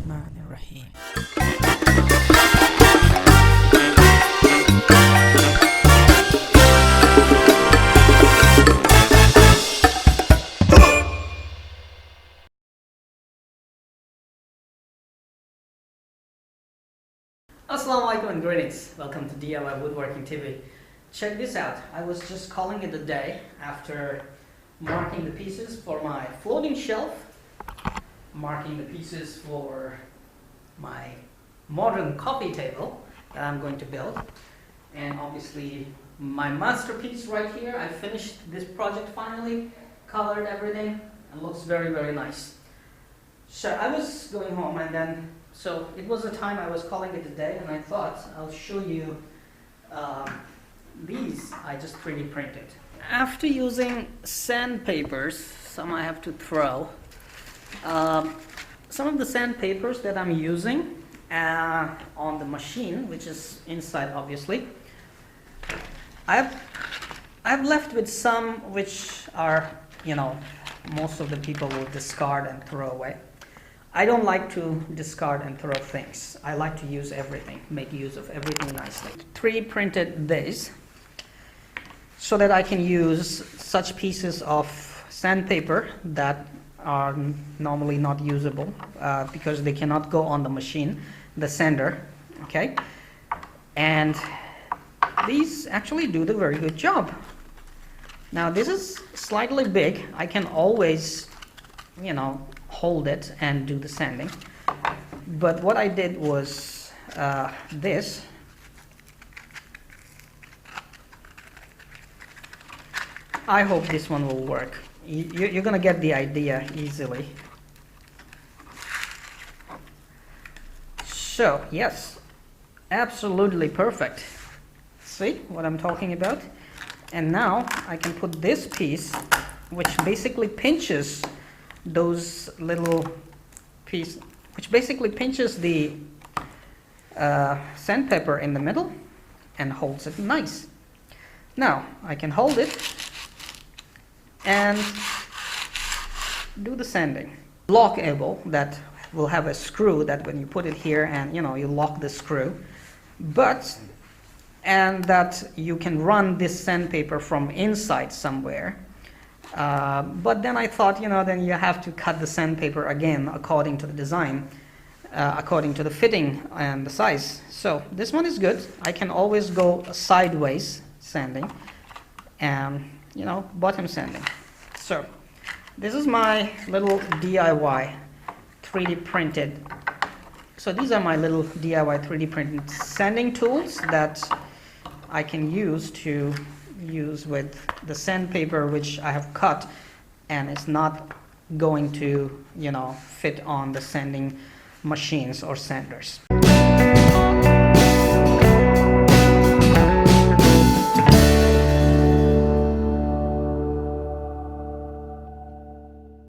Bismillahirrahmanirrahim. Assalamualaikum and greetings. Welcome to DIY Woodworking TV. Check this out. I was just calling it a day after marking the pieces for my floating shelf, marking the pieces for my modern coffee table that I'm going to build, and obviously my masterpiece right here. I finished this project finally, colored everything, and looks very nice. So I was going home, and then so it was a time I was calling it a day, and I thought I'll show you these I just 3D printed. After using sandpapers, some I have to throw. Some of the sandpapers that I'm using on the machine, which is inside obviously, I've left with some which are, most of the people will discard and throw away. I don't like to discard and throw things. I like to use everything, make use of everything nicely. 3D printed this so that I can use such pieces of sandpaper that are normally not usable because they cannot go on the machine, the sander, okay? And these actually do the very good job. Now this is slightly big. I can always, hold it and do the sanding. But what I did was this. I hope this one will work. You're gonna get the idea easily. So yes, absolutely perfect. See what I'm talking about? And now I can put this piece, which basically pinches those little piece, which basically pinches the sandpaper in the middle and holds it nice. Now I can hold it and do the sanding. Lockable that will have a screw that when you put it here and you lock the screw, and that you can run this sandpaper from inside somewhere. But then I thought, then you have to cut the sandpaper again according to the design, according to the fitting and the size. So this one is good. I can always go sideways sanding and, bottom sanding. So this is my little DIY 3D printed. So these are my little DIY 3D printed sanding tools that I can use with the sandpaper which I have cut, and it's not going to fit on the sanding machines or sanders.